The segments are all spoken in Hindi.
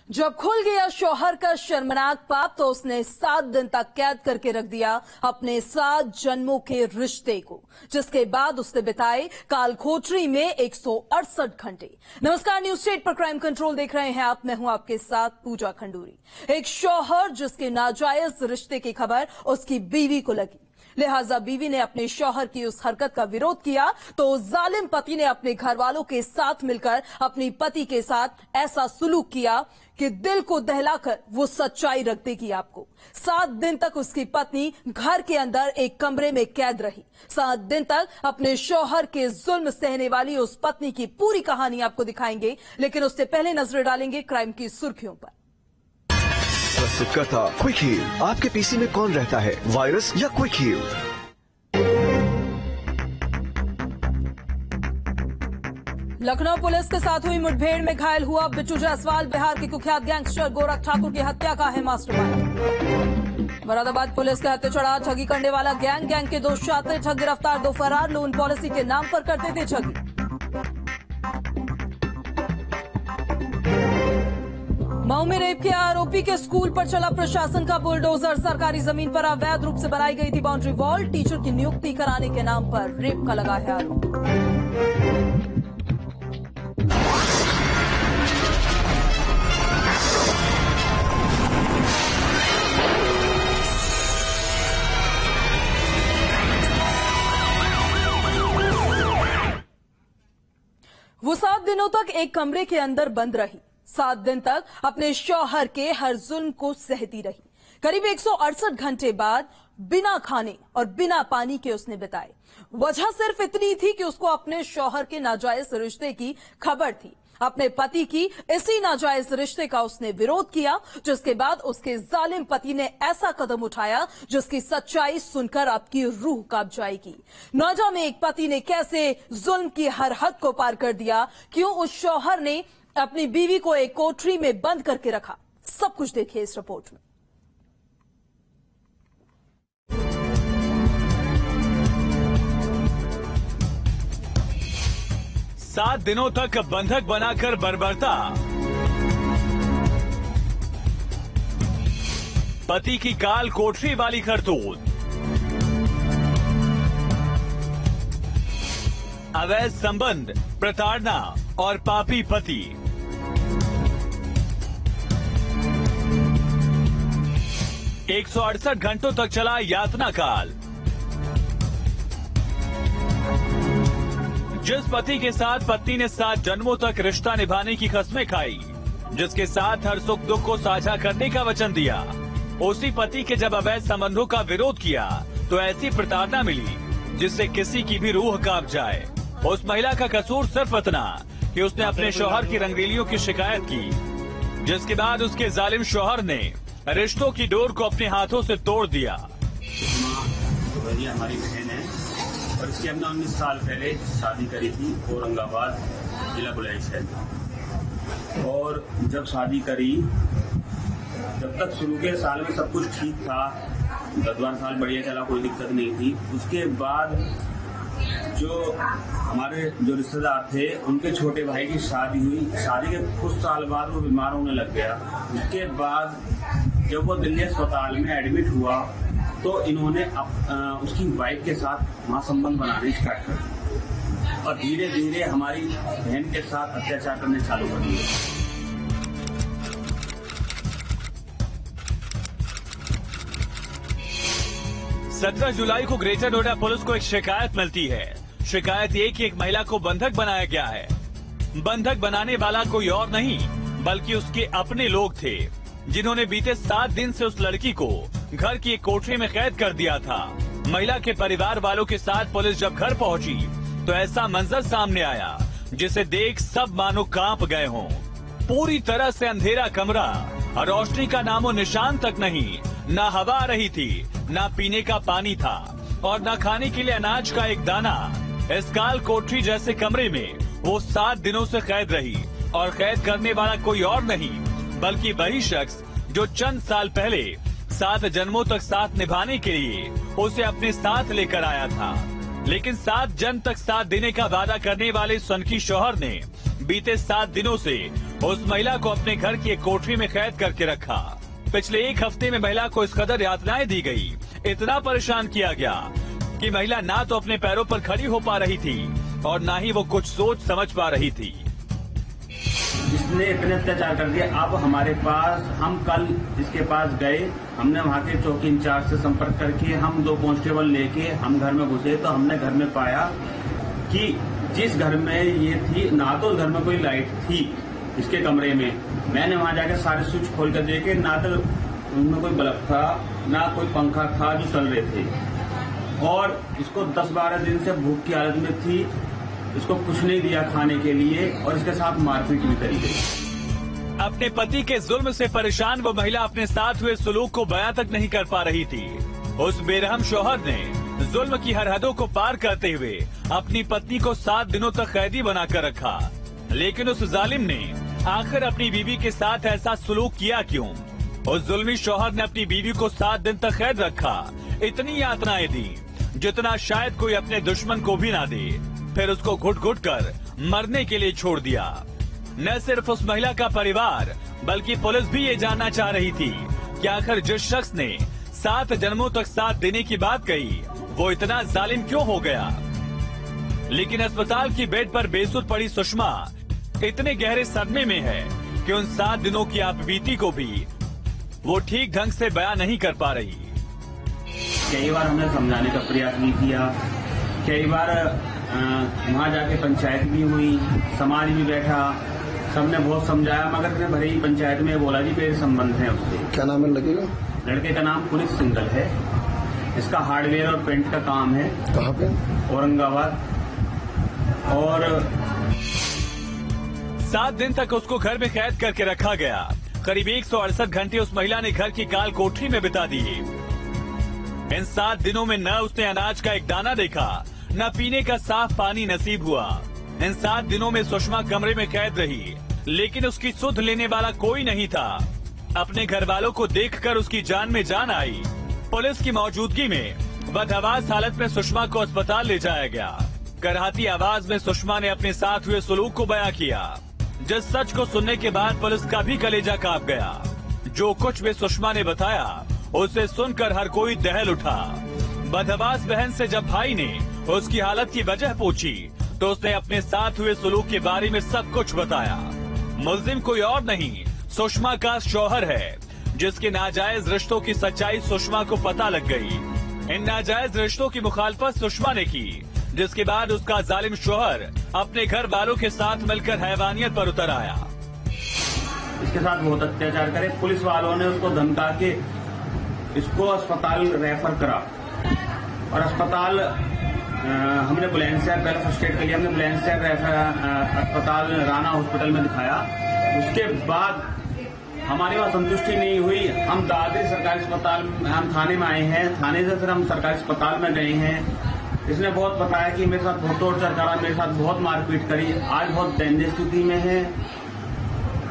जब खुल गया शौहर का शर्मनाक पाप तो उसने 7 दिन तक कैद करके रख दिया अपने 7 जन्मों के रिश्ते को, जिसके बाद उसने बिताए कालकोठरी में 168 घंटे। नमस्कार, न्यूज स्टेट पर क्राइम कंट्रोल देख रहे हैं आप। मैं हूं आपके साथ पूजा खंडूरी। एक शौहर जिसके नाजायज रिश्ते की खबर उसकी बीवी को लगी, लिहाजा बीवी ने अपने शौहर की उस हरकत का विरोध किया तो जालिम पति ने अपने घर वालों के साथ मिलकर अपनी पति के साथ ऐसा सुलूक किया कि दिल को दहलाकर वो सच्चाई रख देगी आपको। 7 दिन तक उसकी पत्नी घर के अंदर एक कमरे में कैद रही। 7 दिन तक अपने शौहर के जुल्म सहने वाली उस पत्नी की पूरी कहानी आपको दिखाएंगे, लेकिन उससे पहले नजर डालेंगे क्राइम की सुर्खियों पर। प्रस्तुत करता क्विक हील। आपके पीसी में कौन रहता है, वायरस या क्विक हील? लखनऊ पुलिस के साथ हुई मुठभेड़ में घायल हुआ बिट्टू जायसवाल। बिहार के कुख्यात गैंगस्टर गोरख ठाकुर की हत्या का है मास्टरमाइंड। मुरादाबाद पुलिस के हत्या चढ़ा ठगी करने वाला गैंग के 2 शातिर ठग गिरफ्तार। 2 फरार लोन पॉलिसी के नाम पर करते थे ठगी। मऊ में रेप के आरोपी के स्कूल पर चला प्रशासन का बुलडोजर। सरकारी जमीन पर अवैध रूप से बनाई गई थी बाउंड्री वॉल। टीचर की नियुक्ति कराने के नाम पर रेप का लगा है आरोप। वो 7 दिनों तक एक कमरे के अंदर बंद रही। 7 दिन तक अपने शौहर के हर जुल्म को सहती रही। करीब 168 घंटे बाद बिना खाने और बिना पानी के उसने बिताए। वजह सिर्फ इतनी थी कि उसको अपने शौहर के नाजायज रिश्ते की खबर थी। अपने पति की इसी नाजायज रिश्ते का उसने विरोध किया, जिसके बाद उसके जालिम पति ने ऐसा कदम उठाया जिसकी सच्चाई सुनकर आपकी रूह कांप जाएगी। न जाने एक पति ने कैसे जुल्म की हर हद को पार कर दिया, क्यों उस शौहर ने अपनी बीवी को एक कोठरी में बंद करके रखा। सब कुछ देखिए इस रिपोर्ट में। 7 दिनों तक बंधक बनाकर बर्बरता। पति की काल कोठरी वाली करतूत। अवैध संबंध, प्रताड़ना और पापी पति। एक 168 घंटों तक चला यातना काल। जिस पति के साथ पत्नी ने 7 जन्मों तक रिश्ता निभाने की कस्में खाई, जिसके साथ हर सुख दुख को साझा करने का वचन दिया, उसी पति के जब अवैध संबंधों का विरोध किया तो ऐसी प्रताड़ना मिली जिससे किसी की भी रूह कांप जाए। उस महिला का कसूर सिर्फ इतना कि उसने अपने शौहर की रंगरेलियों की शिकायत की, जिसके बाद उसके जालिम शौहर ने रिश्तों की डोर को अपने हाथों से तोड़ दिया। हमारी बहन है और इसकी हमने 19 साल पहले शादी करी थी औरंगाबाद जिला बुलंदशहर। और जब शादी करी, जब तक शुरू के साल में सब कुछ ठीक था, 10-12 साल बढ़िया चला, कोई दिक्कत नहीं थी। उसके बाद जो हमारे जो रिश्तेदार थे उनके छोटे भाई की शादी हुई। शादी के कुछ साल बाद वो बीमार होने लग गया। उसके बाद जब वो दिल्ली अस्पताल में एडमिट हुआ तो इन्होंने उसकी वाइफ के साथ वहाँ संबंध बनाने स्टार्ट कर दिया और धीरे धीरे हमारी बहन के साथ अत्याचार करने चालू कर दिए। सत्रह जुलाई को ग्रेटर नोएडा पुलिस को एक शिकायत मिलती है। शिकायत ये कि एक महिला को बंधक बनाया गया है। बंधक बनाने वाला कोई और नहीं बल्कि उसके अपने लोग थे, जिन्होंने बीते 7 दिन से उस लड़की को घर की एक कोठरी में कैद कर दिया था। महिला के परिवार वालों के साथ पुलिस जब घर पहुंची तो ऐसा मंजर सामने आया जिसे देख सब मानो कांप गए हों। पूरी तरह से अंधेरा कमरा, रोशनी का नामो निशान तक नहीं। न हवा आ रही थी, न पीने का पानी था और न खाने के लिए अनाज का एक दाना। इस काल कोठरी जैसे कमरे में वो 7 दिनों से कैद रही और कैद करने वाला कोई और नहीं बल्कि वही शख्स जो चंद साल पहले 7 जन्मों तक साथ निभाने के लिए उसे अपने साथ लेकर आया था। लेकिन 7 जन्म तक साथ देने का वादा करने वाले सनकी शौहर ने बीते 7 दिनों से उस महिला को अपने घर की एक कोठरी में कैद करके रखा। पिछले 1 हफ्ते में महिला को इस कदर यातनाएं दी गई, इतना परेशान किया गया कि महिला ना तो अपने पैरों पर खड़ी हो पा रही थी और ना ही वो कुछ सोच समझ पा रही थी। इसने इतने अत्याचार कर दिया। अब हमारे पास, हम कल इसके पास गए, हमने वहाँ के चौकी इंचार्ज से संपर्क करके हम 2 कांस्टेबल लेके हम घर में घुसे तो हमने घर में पाया कि जिस घर में ये थी ना तो उस घर में कोई लाइट थी इसके कमरे में। मैंने वहाँ जाकर सारे स्विच खोल कर देखे, ना तो उनमें कोई बल्ब था ना कोई पंखा था जो चल रहे थे। और इसको 10-12 दिन से भूख की हालत में थी, इसको कुछ नहीं दिया खाने के लिए और इसके साथ मारपीट भी करी गई। अपने पति के जुल्म से परेशान वो महिला अपने साथ हुए सुलूक को बयां तक नहीं कर पा रही थी। उस बेरहम शौहर ने जुल्म की हर हदों को पार करते हुए अपनी पत्नी को 7 दिनों तक कैदी बनाकर रखा। लेकिन उस जालिम ने आखिर अपनी बीवी के साथ ऐसा सुलूक किया क्यों? उस जुल्मी शौहर ने अपनी बीवी को 7 दिन तक कैद रखा, इतनी यातनाएं दी जितना शायद कोई अपने दुश्मन को भी ना दे। फिर उसको घुट-घुट कर मरने के लिए छोड़ दिया। न सिर्फ उस महिला का परिवार बल्कि पुलिस भी ये जानना चाह रही थी कि आखिर जिस शख्स ने 7 जन्मों तक साथ देने की बात कही वो इतना जालिम क्यों हो गया। लेकिन अस्पताल की बेड पर बेसुध पड़ी सुषमा इतने गहरे सदमे में है कि उन 7 दिनों की आपबीती को भी वो ठीक ढंग से बयां नहीं कर पा रही। कई बार हमने समझाने का प्रयास भी किया, कई बार वहाँ जाके पंचायत भी हुई, समाज भी बैठा, सबने बहुत समझाया, मगर फिर भले ही पंचायत में बोला जी मेरे संबंध है उससे। क्या नाम है लड़के का? लड़के का नाम पुनित सिंगल है। इसका हार्डवेयर और पेंट का काम है। कहाँ पे? औरंगाबाद। और 7 दिन तक उसको घर में कैद करके रखा गया। करीब 168 घंटे उस महिला ने घर की काल कोठरी में बिता दिए। इन 7 दिनों में न उसने अनाज का एक दाना देखा, न पीने का साफ पानी नसीब हुआ। इन 7 दिनों में सुषमा कमरे में कैद रही, लेकिन उसकी सुध लेने वाला कोई नहीं था। अपने घर वालों को देखकर उसकी जान में जान आई। पुलिस की मौजूदगी में बदहवास हालत में सुषमा को अस्पताल ले जाया गया। करहाती आवाज में सुषमा ने अपने साथ हुए सुलूक को बयां किया, जिस सच को सुनने के बाद पुलिस का भी कलेजा कांप गया। जो कुछ भी सुषमा ने बताया उसे सुनकर हर कोई दहल उठा। बदहवास बहन से जब भाई ने उसकी हालत की वजह पूछी तो उसने अपने साथ हुए सुलूक के बारे में सब कुछ बताया। मुल्जिम कोई और नहीं, सुषमा का शौहर है, जिसके नाजायज रिश्तों की सच्चाई सुषमा को पता लग गई। इन नाजायज रिश्तों की मुखालफत सुषमा ने की, जिसके बाद उसका जालिम शौहर अपने घर वालों के साथ मिलकर हैवानियत पर उतर आया। इसके साथ बहुत अत्याचार करे। पुलिस वालों ने उसको धमका के इसको अस्पताल रेफर करा और अस्पताल हमने बुलंदशहर, पहले फर्स्ट एड के लिए हमने बुलंदशहर अस्पताल राना हॉस्पिटल में दिखाया। उसके बाद हमारी वहाँ संतुष्टि नहीं हुई। हम दादरी सरकारी अस्पताल, हम थाने में आए हैं, थाने से फिर हम सरकारी अस्पताल में गए हैं। इसने बहुत बताया कि मेरे साथ बहुत टॉर्चर करा, मेरे साथ बहुत मारपीट करी। आज बहुत दयनीय स्थिति में है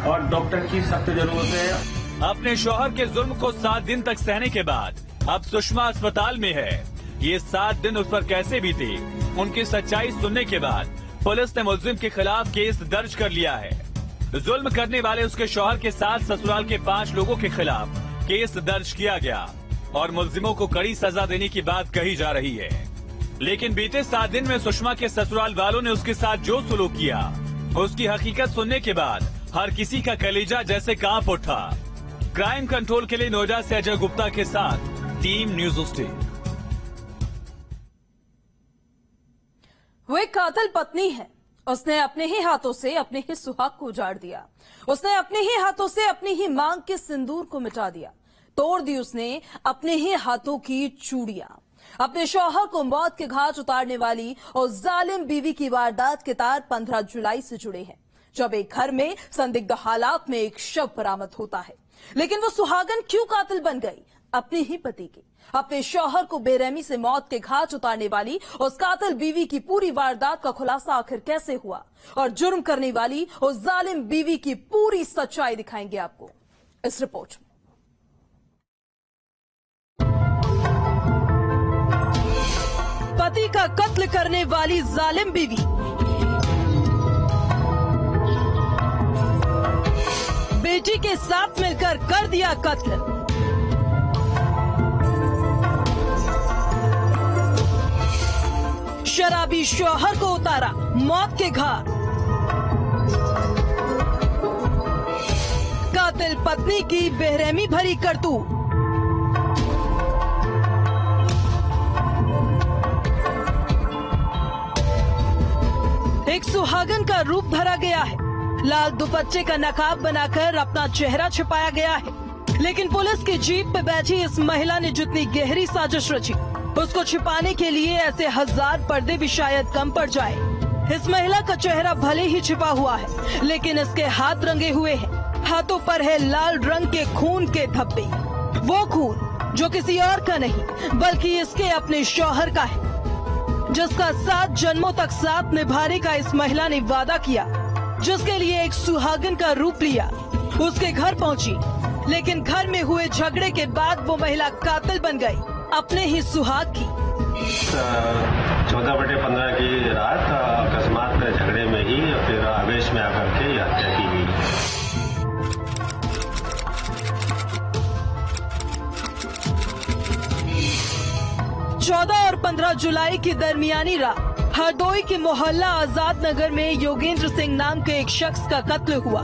और डॉक्टर की सख्त जरूरत है। अपने शौहर के जुल्म को 7 दिन तक सहने के बाद अब सुषमा अस्पताल में है। ये 7 दिन उस पर कैसे बीते, उनकी सच्चाई सुनने के बाद पुलिस ने मुल्जिम के खिलाफ केस दर्ज कर लिया है। जुल्म करने वाले उसके शौहर के साथ ससुराल के 5 लोगों के खिलाफ केस दर्ज किया गया और मुल्जिमों को कड़ी सजा देने की बात कही जा रही है। लेकिन बीते 7 दिन में सुषमा के ससुराल वालों ने उसके साथ जो सुलूक किया, उसकी हकीकत सुनने के बाद हर किसी का कलेजा जैसे कांप उठा। क्राइम कंट्रोल के लिए नोएडा से अजय गुप्ता के साथ टीम न्यूज 18। वो एक कातिल पत्नी है। उसने अपने ही हाथों से अपने ही सुहाग को उजाड़ दिया। उसने अपने ही हाथों से अपनी ही मांग के सिंदूर को मिटा दिया। तोड़ दी उसने अपने ही हाथों की चूड़ियां। अपने शौहर को मौत के घाट उतारने वाली और जालिम बीवी की वारदात के तार 15 जुलाई से जुड़े हैं, जब एक घर में संदिग्ध हालात में एक शव बरामद होता है। लेकिन वो सुहागन क्यों कातिल बन गई? अपने ही पति की, अपने शौहर को बेरहमी से मौत के घाट उतारने वाली उस कातिल बीवी की पूरी वारदात का खुलासा आखिर कैसे हुआ और जुर्म करने वाली उस जालिम बीवी की पूरी सच्चाई दिखाएंगे आपको इस रिपोर्ट में। पति का कत्ल करने वाली जालिम बीवी। बेटी के साथ मिलकर कर दिया कत्ल। शराबी शौहर को उतारा मौत के घाट। कातिल पत्नी की बेरहमी भरी करतूत। एक सुहागन का रूप धरा गया है। लाल दुपट्टे का नकाब बनाकर अपना चेहरा छिपाया गया है, लेकिन पुलिस की जीप पे बैठी इस महिला ने जितनी गहरी साजिश रची, उसको छिपाने के लिए ऐसे हजार पर्दे भी शायद कम पड़ जाए। इस महिला का चेहरा भले ही छिपा हुआ है, लेकिन इसके हाथ रंगे हुए हैं। हाथों पर है लाल रंग के खून के धब्बे। वो खून जो किसी और का नहीं बल्कि इसके अपने शौहर का है, जिसका 7 जन्मों तक साथ निभाने का इस महिला ने वादा किया, जिसके लिए एक सुहागन का रूप लिया, उसके घर पहुंची, लेकिन घर में हुए झगड़े के बाद वो महिला कातिल बन गई अपने ही सुहाग की। 14/15 की रात अकस्मात झगड़े में ही फिर आवेश में आकर के हत्या की गई। चौदह और 15 जुलाई की दरमियानी रात हरदोई के मोहल्ला आजाद नगर में योगेंद्र सिंह नाम के एक शख्स का कत्ल हुआ।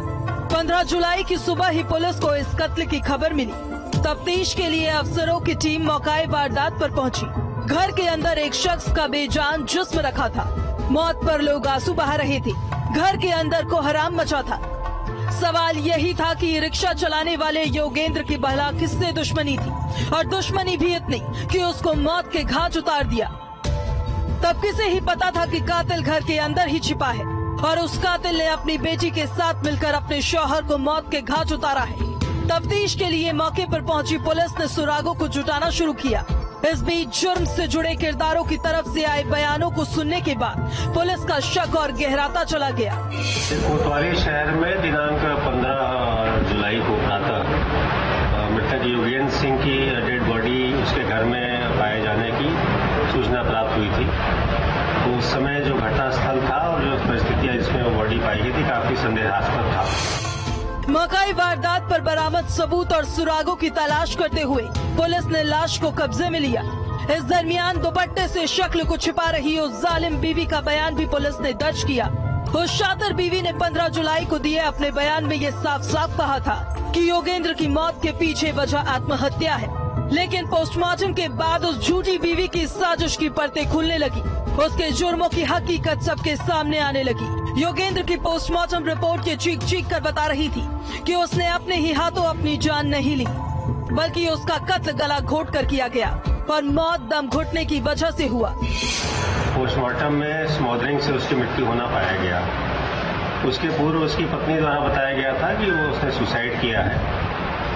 15 जुलाई की सुबह ही पुलिस को इस कत्ल की खबर मिली। तफ्तीश के लिए अफसरों की टीम मौके वारदात पर पहुंची। घर के अंदर एक शख्स का बेजान जिस्म रखा था। मौत पर लोग आंसू बहा रहे थे। घर के अंदर कोहराम मचा था। सवाल यही था कि रिक्शा चलाने वाले योगेंद्र की भला किससे दुश्मनी थी, और दुश्मनी भी इतनी कि उसको मौत के घाट उतार दिया। तब किसे ही पता था कि कातिल घर के अंदर ही छिपा है, और उस कातिल ने अपनी बेटी के साथ मिलकर अपने शौहर को मौत के घाट उतारा है। तफ्तीश के लिए मौके पर पहुंची पुलिस ने सुरागों को जुटाना शुरू किया। इस बीच जुर्म से जुड़े किरदारों की तरफ से आए बयानों को सुनने के बाद पुलिस का शक और गहराता चला गया। कोतवाली शहर में दिनांक 15 जुलाई को प्रातः मृतक योगेंद्र सिंह की डेड बॉडी उसके घर में पाए जाने की सूचना प्राप्त हुई थी। तो उस समय जो घटनास्थल था और जो परिस्थितियां जिसमें वो बॉडी पाई गई थी काफी संदेहास्पद था। मौके वारदात पर बरामद सबूत और सुरागों की तलाश करते हुए पुलिस ने लाश को कब्जे में लिया। इस दरमियान दुपट्टे से शक्ल को छिपा रही उस जालिम बीवी का बयान भी पुलिस ने दर्ज किया। उस शातिर बीवी ने 15 जुलाई को दिए अपने बयान में ये साफ साफ कहा था कि योगेंद्र की मौत के पीछे वजह आत्महत्या है। लेकिन पोस्टमार्टम के बाद उस झूठी बीवी की साजिश की परतें खुलने लगी। उसके जुर्मों की हकीकत सबके सामने आने लगी। योगेंद्र की पोस्टमार्टम रिपोर्ट ये चीख चीख कर बता रही थी कि उसने अपने ही हाथों अपनी जान नहीं ली, बल्कि उसका कत्ल गला घोट कर किया गया और मौत दम घुटने की वजह से हुआ। पोस्टमार्टम में स्मॉदरिंग से उसकी मृत्यु होना पाया गया। उसके पूर्व उसकी पत्नी द्वारा बताया गया था कि वो उसने सुसाइड किया है,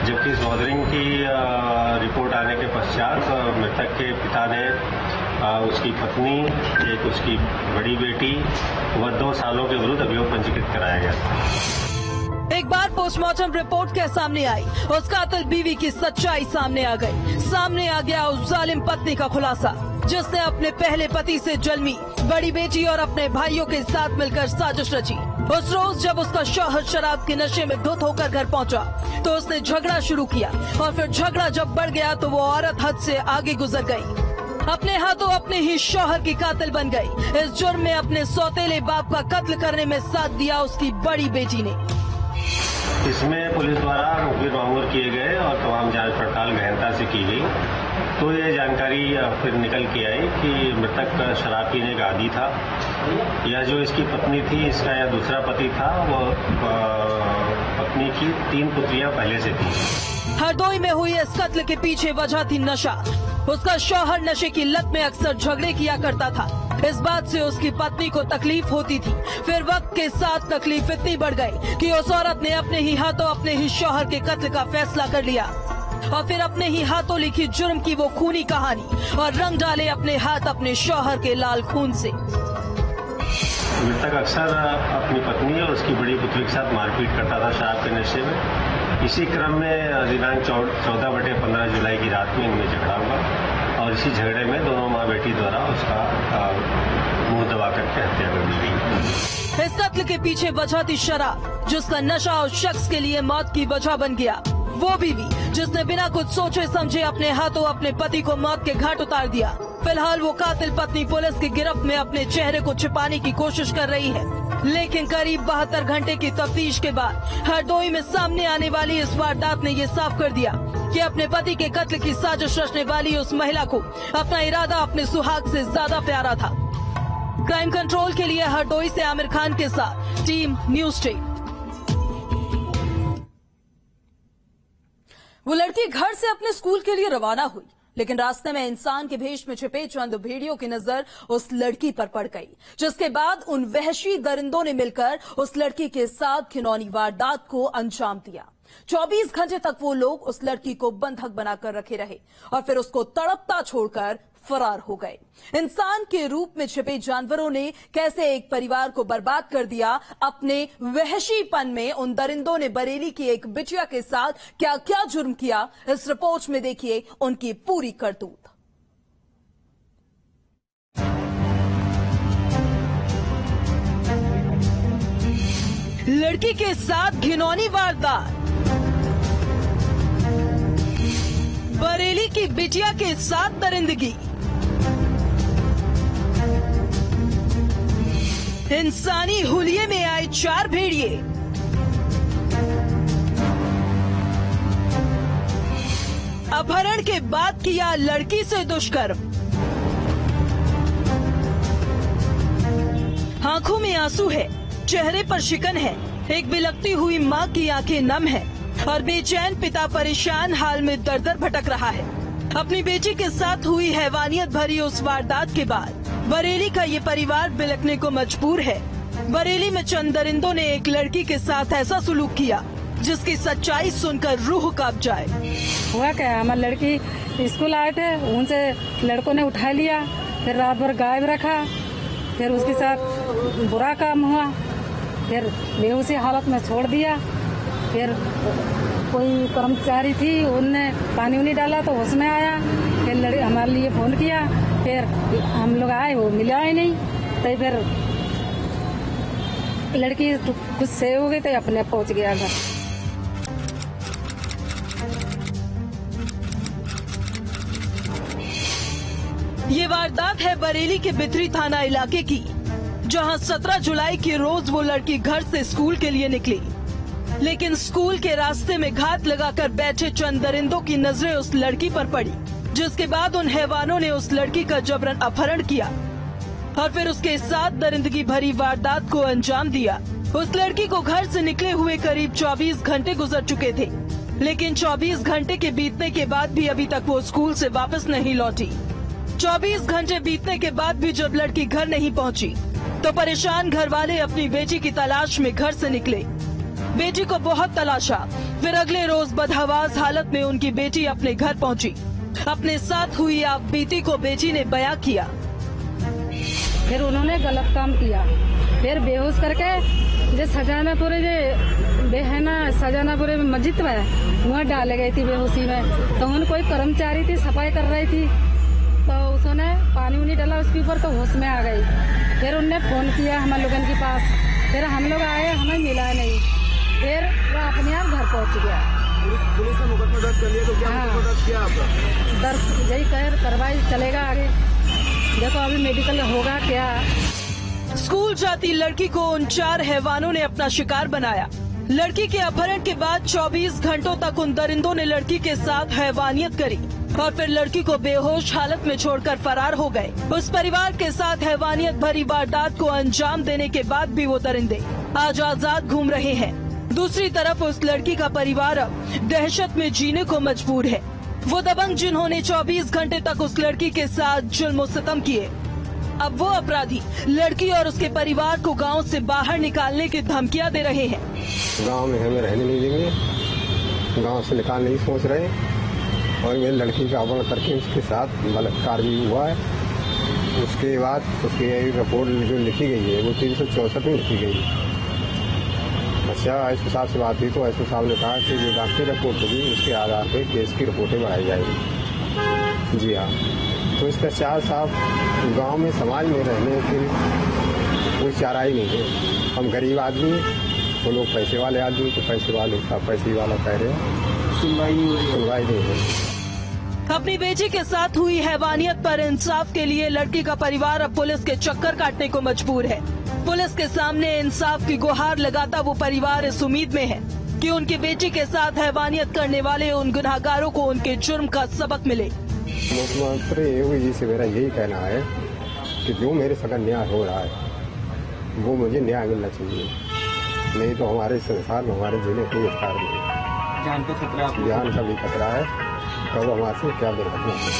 जबकि स्मॉदरिंग की रिपोर्ट आने के पश्चात मृतक के पिता ने उसकी पत्नी, एक उसकी बड़ी बेटी व 2 सालों के विरुद्ध अभियोग पंजीकृत कराया गया। एक बार पोस्टमार्टम रिपोर्ट के सामने आई, उस कातिल बीवी की सच्चाई सामने आ गई। सामने आ गया उस जालिम पत्नी का खुलासा, जिसने अपने पहले पति से जन्मी बड़ी बेटी और अपने भाइयों के साथ मिलकर साजिश रची। उस रोज जब उसका शौहर शराब के नशे में धुत होकर घर पहुंचा, तो उसने झगड़ा शुरू किया, और फिर झगड़ा जब बढ़ गया तो वो औरत हद से आगे गुजर गई। अपने हाथों अपने ही शौहर की कातिल बन गई। इस जुर्म में अपने सौतेले बाप का कत्ल करने में साथ दिया उसकी बड़ी बेटी ने। इसमें पुलिस द्वारा मुखबिर मामूर किए गए और तमाम जांच पड़ताल गहनता से की गई, तो ये जानकारी फिर निकल के आई कि मृतक शराब पीने का आदी था। यह जो इसकी पत्नी थी, इसका यह दूसरा पति था, वो पत्नी की 3 पुत्रियां पहले से थी। हरदोई में हुई इस कत्ल के पीछे वजह थी नशा। उसका शौहर नशे की लत में अक्सर झगड़े किया करता था। इस बात से उसकी पत्नी को तकलीफ होती थी। फिर वक्त के साथ तकलीफ इतनी बढ़ गई कि उस औरत ने अपने ही हाथों अपने ही शौहर के कत्ल का फैसला कर लिया, और फिर अपने ही हाथों लिखी जुर्म की वो खूनी कहानी और रंग डाले अपने हाथ अपने शौहर के लाल खून से। मृतक अक्सर अपनी पत्नी और उसकी बड़ी पुत्री के साथ मारपीट करता था शराब के नशे में। इसी क्रम में दिनांक 14/15 जुलाई की रात में इनमें झगड़ा हुआ, और इसी झगड़े में दोनों माँ बेटी द्वारा उसका मुंह दबा करके हत्या कर दी गई। इस कत्ल के पीछे वजह थी शराब, जिसका नशा उस शख्स के लिए मौत की वजह बन गया। वो बीवी जिसने बिना कुछ सोचे समझे अपने हाथों अपने पति को मौत के घाट उतार दिया। फिलहाल वो कातिल पत्नी पुलिस की गिरफ्त में अपने चेहरे को छिपाने की कोशिश कर रही है, लेकिन करीब 72 घंटे की तफ्तीश के बाद हरदोई में सामने आने वाली इस वारदात ने ये साफ कर दिया कि अपने पति के कत्ल की साजिश रचने वाली उस महिला को अपना इरादा अपने सुहाग से ज्यादा प्यारा था। क्राइम कंट्रोल के लिए हरदोई से आमिर खान के साथ टीम न्यूज टीम। वो लड़की घर से अपने स्कूल के लिए रवाना हुई, लेकिन रास्ते में इंसान के भेष में छिपे चंद भेड़ियों की नजर उस लड़की पर पड़ गई, जिसके बाद उन वहशी दरिंदों ने मिलकर उस लड़की के साथ घिनौनी वारदात को अंजाम दिया। 24 घंटे तक वो लोग उस लड़की को बंधक बनाकर रखे रहे और फिर उसको तड़पता छोड़कर फरार हो गए। इंसान के रूप में छिपे जानवरों ने कैसे एक परिवार को बर्बाद कर दिया, अपने वहशीपन में उन दरिंदों ने बरेली की एक बिटिया के साथ क्या क्या जुर्म किया, इस रिपोर्ट में देखिए उनकी पूरी करतूत। लड़की के साथ घिनौनी वारदात, बरेली की बिटिया के साथ दरिंदगी, इंसानी हुलिये में आए 4 भेड़िए, अपहरण के बाद किया लड़की से दुष्कर्म, आंखों में आंसू है, चेहरे पर शिकन है, एक बिलखती हुई मां की आंखें नम है और बेचैन पिता परेशान हाल में दर-दर भटक रहा है। अपनी बेटी के साथ हुई हैवानियत भरी उस वारदात के बाद बरेली का ये परिवार बिलखने को मजबूर है। बरेली में चंद दरिंदों ने एक लड़की के साथ ऐसा सुलूक किया जिसकी सच्चाई सुनकर रूह कांप जाए। हुआ क्या, हमारी लड़की स्कूल आए थे, उनसे लड़कों ने उठा लिया, फिर रात भर गायब रखा, फिर उसके साथ बुरा काम हुआ, फिर बेहोशी हालत में छोड़ दिया। फिर कोई कर्मचारी थी, उनने पानी उनी डाला तो होश में आया, फिर हमारे लिए फोन किया, फिर हम लोग आए, वो मिला ही नहीं। तो फिर लड़की कुछ सेव हो गई तो अपने पहुंच गया घर। ये वारदात है बरेली के बिथरी थाना इलाके की, जहां 17 जुलाई के रोज वो लड़की घर से स्कूल के लिए निकली, लेकिन स्कूल के रास्ते में घात लगाकर बैठे चंद दरिंदों की नजरें उस लड़की पर पड़ी, जिसके बाद उन हैवानों ने उस लड़की का जबरन अपहरण किया और फिर उसके साथ दरिंदगी भरी वारदात को अंजाम दिया। उस लड़की को घर से निकले हुए करीब 24 घंटे गुजर चुके थे, लेकिन 24 घंटे के बीतने के बाद भी अभी तक वो स्कूल से वापस नहीं लौटी। 24 घंटे बीतने के बाद भी जब लड़की घर नहीं पहुंची, तो परेशान घर वाले अपनी बेटी की तलाश में घर से निकले। बेटी को बहुत तलाशा, फिर अगले रोज बदहवास हालत में उनकी बेटी अपने घर पहुंची। अपने साथ हुई आप बीती को बेटी ने बयां किया। फिर उन्होंने गलत काम किया, फिर बेहोश करके जो सजानापुरे है ना, सजानापुरे में मस्जिद में वहाँ डाले गई थी बेहोशी में। तो उन कोई कर्मचारी थी, सफाई कर रही थी, तो उसने पानी उनी डाला उसके ऊपर, तो होश में आ गई। फिर उनने फोन किया हम लोगों के पास, फिर हम लोग आए, हमें मिला नहीं, फिर वो अपने आप घर पहुँच गया। पुलिस ने मुकदमा दर्ज कर लिया, तो क्या मुकदमा दर्ज किया आपका? दर्ज यही कह कार्रवाई चलेगा आगे, देखो अभी मेडिकल होगा क्या। स्कूल जाती लड़की को उन 4 हैवानों ने अपना शिकार बनाया। लड़की के अपहरण के बाद 24 घंटों तक उन दरिंदों ने लड़की के साथ हैवानियत करी और फिर लड़की को बेहोश हालत में छोड़कर फरार हो गए। उस परिवार के साथ हैवानियत भरी वारदात को अंजाम देने के बाद भी वो दरिंदे आज आजाद घूम रहे हैं। दूसरी तरफ उस लड़की का परिवार अब दहशत में जीने को मजबूर है। वो दबंग जिन्होंने 24 घंटे तक उस लड़की के साथ जुल्म सितम किए, अब वो अपराधी लड़की और उसके परिवार को गांव से बाहर निकालने की धमकियां दे रहे हैं। गांव में हमें रहने नहीं देंगे, गांव से निकालने की सोच रहे हैं और मेरी लड़की का अपहरण करके उसके साथ बलात्कार भी हुआ है। उसके बाद उसकी रिपोर्ट जो लिखी गई है वो 364 में लिखी गई है। अच्छा, एसपी साहब से बात हुई तो एसपी साहब ने कहा कि जो डॉक्टरी रिपोर्ट होगी उसके आधार पर केस की रिपोर्टें बढ़ाई जाएगी। जी हाँ, तो इसका 4 साहब गांव में समाज में रहने के वो चारा ही नहीं है। हम गरीब आदमी हैं, वो लोग पैसे वाले आदमी, तो पैसे वाला कह रहे हैं, सुनवाई नहीं है। अपनी बेटी के साथ हुई हैवानियत पर इंसाफ के लिए लड़की का परिवार अब पुलिस के चक्कर काटने को मजबूर है। पुलिस के सामने इंसाफ की गुहार लगाता वो परिवार इस उम्मीद में है कि उनकी बेटी के साथ हैवानियत करने वाले उन गुनहगारों को उनके जुर्म का सबक मिले। मुख्यमंत्री योगी जी से मेरा यही कहना है कि जो मेरे साथ न्याय हो रहा है वो मुझे न्याय मिलना चाहिए, नहीं तो हमारे संसार में हमारे जीने कोई अधिकार नहीं। जान का भी खतरा है, तो हमारे से क्या दुर्घटना है।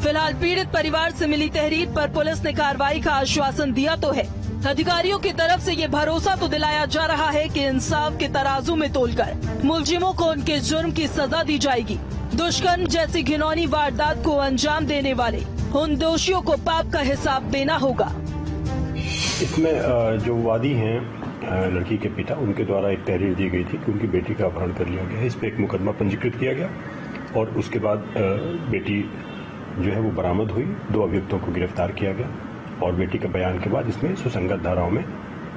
फिलहाल पीड़ित परिवार से मिली तहरीर पर पुलिस ने कार्रवाई का आश्वासन दिया तो है। अधिकारियों की तरफ से ये भरोसा तो दिलाया जा रहा है कि इंसाफ के तराजू में तोलकर मुलजिमों को उनके जुर्म की सजा दी जाएगी। दुष्कर्म जैसी घिनौनी वारदात को अंजाम देने वाले उन दोषियों को पाप का हिसाब देना होगा। इसमें जो वादी हैं लड़की के पिता, उनके द्वारा एक तहरीर दी गई थी कि उनकी बेटी का अपहरण कर लिया गया है। इस पर एक मुकदमा पंजीकृत किया गया और उसके बाद बेटी जो है वो बरामद हुई, 2 अभियुक्तों को गिरफ्तार किया गया और बेटी के बयान के बाद इसमें सुसंगत धाराओं में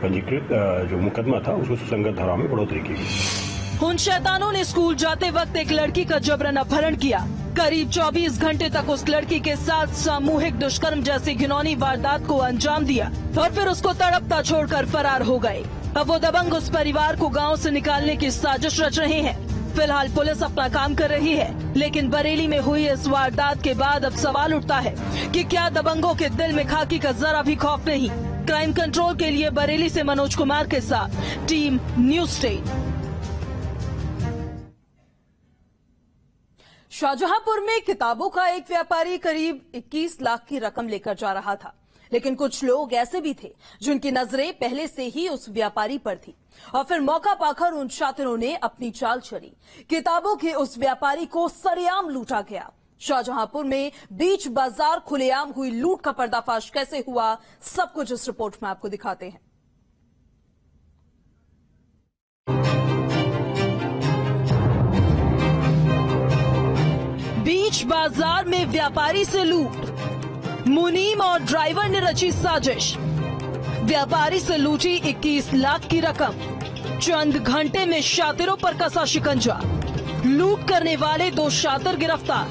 पंजीकृत जो मुकदमा था उसको सुसंगत धाराओं में बढ़ोतरी की गई। उन शैतानों ने स्कूल जाते वक्त एक लड़की का जबरन अपहरण किया। करीब 24 घंटे तक उस लड़की के साथ सामूहिक दुष्कर्म जैसी घिनौनी वारदात को अंजाम दिया और फिर उसको तड़पता छोड़कर फरार हो गए। अब वो दबंग उस परिवार को गांव से निकालने की साजिश रच रहे हैं। फिलहाल पुलिस अपना काम कर रही है, लेकिन बरेली में हुई इस वारदात के बाद अब सवाल उठता है कि क्या दबंगों के दिल में खाकी का जरा भी खौफ नहीं। क्राइम कंट्रोल के लिए बरेली से मनोज कुमार के साथ टीम न्यूज़ 8। शाहजहांपुर में किताबों का एक व्यापारी करीब 21 लाख की रकम लेकर जा रहा था, लेकिन कुछ लोग ऐसे भी थे जिनकी नजरें पहले से ही उस व्यापारी पर थी और फिर मौका पाकर उन शातिरों ने अपनी चाल चली। किताबों के उस व्यापारी को सरेआम लूटा गया। शाहजहांपुर में बीच बाजार खुलेआम हुई लूट का पर्दाफाश कैसे हुआ, सब कुछ इस रिपोर्ट में आपको दिखाते हैं। बीच बाजार में व्यापारी से लूट, मुनीम और ड्राइवर ने रची साजिश। व्यापारी से लूटी 21 लाख की रकम, चंद घंटे में शातिरों पर कसा शिकंजा। लूट करने वाले 2 शातिर गिरफ्तार।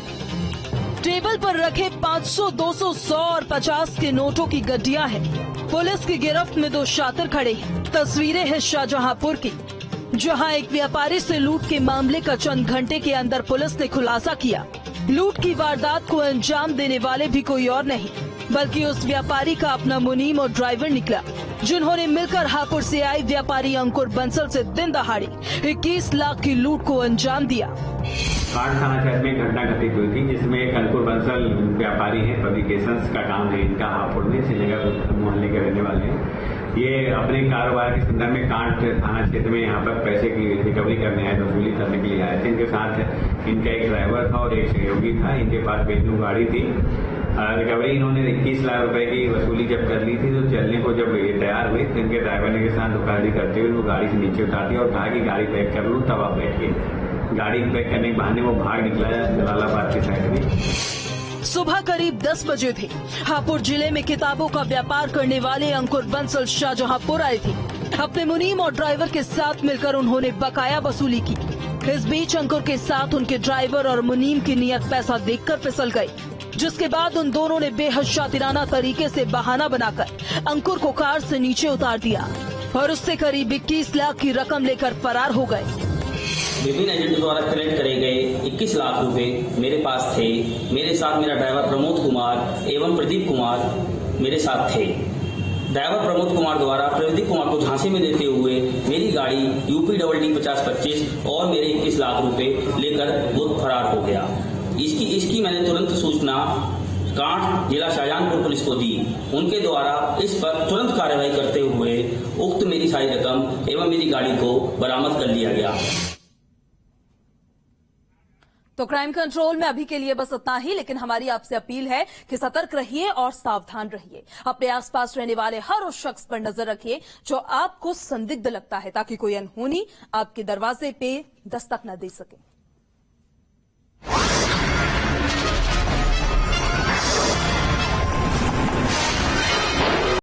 टेबल पर रखे 500, 200, 100 और 50 के नोटों की गड्डियां हैं। पुलिस की गिरफ्त में 2 शातिर खड़े हैं। तस्वीरें हैं शाहजहांपुर की, जहां एक व्यापारी से लूट के मामले का चंद घंटे के अंदर पुलिस ने खुलासा किया। लूट की वारदात को अंजाम देने वाले भी कोई और नहीं बल्कि उस व्यापारी का अपना मुनीम और ड्राइवर निकला, जिन्होंने मिलकर हापुड़ से आए व्यापारी अंकुर बंसल से दिन दहाड़े 21 लाख की लूट को अंजाम दिया। कांड थाना क्षेत्र में घटना घटित हुई थी, जिसमें एक अंकुर बंसल व्यापारी है, पब्लिकेशंस का काम है इनका, हापुड़ में श्रीनगर मोहल्ले के रहने वाले हैं। ये अपने कारोबार के संदर्भ में कांड थाना क्षेत्र में यहाँ पर पैसे की रिकवरी करने आए, वसूली करने के लिए आए थे। इनके साथ इनका एक ड्राइवर था और एक सहयोगी था। इनके पास बेटू गाड़ी थी। रिकवरी इन्होंने 21 लाख रुपए की वसूली जब कर ली थी, तो चलने को जब ये तैयार हुए तो इनके ड्राइवर ने के साथ धोखाधड़ी करते हुए वो गाड़ी से नीचे उतार दिया और कहा कि गाड़ी पैक कर लूँ, तब आप बैठिए। गाड़ी पैक करने के बहाने वो भाग निकला जलालाबाद की साइड में। सुबह करीब 10 बजे थे। हापुड़ जिले में किताबों का व्यापार करने वाले अंकुर बंसल शाहजहांपुर आए थे। अपने मुनीम और ड्राइवर के साथ मिलकर उन्होंने बकाया वसूली की। इस बीच अंकुर के साथ उनके ड्राइवर और मुनीम की नियत पैसा देखकर फिसल गई, जिसके बाद उन दोनों ने बेहद शातिराना तरीके से बहाना बनाकर अंकुर को कार से नीचे उतार दिया और उससे करीब 21 लाख की रकम लेकर फरार हो गए। विभिन्न एजेंट द्वारा कलेक्ट करे गए 21 लाख रुपए मेरे पास थे। मेरे साथ मेरा ड्राइवर प्रमोद कुमार एवं प्रदीप कुमार मेरे साथ थे। ड्राइवर प्रमोद कुमार द्वारा प्रदीप कुमार को झांसे में देते हुए मेरी गाड़ी UP $5025 और मेरे 21 लाख रुपए लेकर वो फरार हो गया। इसकी मैंने तुरंत सूचना कांड जिला शाहजहांपुर पुलिस को दी। उनके द्वारा इस पर तुरंत कार्रवाई करते हुए उक्त मेरी सारी रकम एवं मेरी गाड़ी को बरामद कर लिया गया। तो क्राइम कंट्रोल में अभी के लिए बस इतना ही, लेकिन हमारी आपसे अपील है कि सतर्क रहिए और सावधान रहिए। अपने आसपास रहने वाले हर उस शख्स पर नजर रखिए जो आपको संदिग्ध लगता है, ताकि कोई अनहोनी आपके दरवाजे पे दस्तक न दे सके।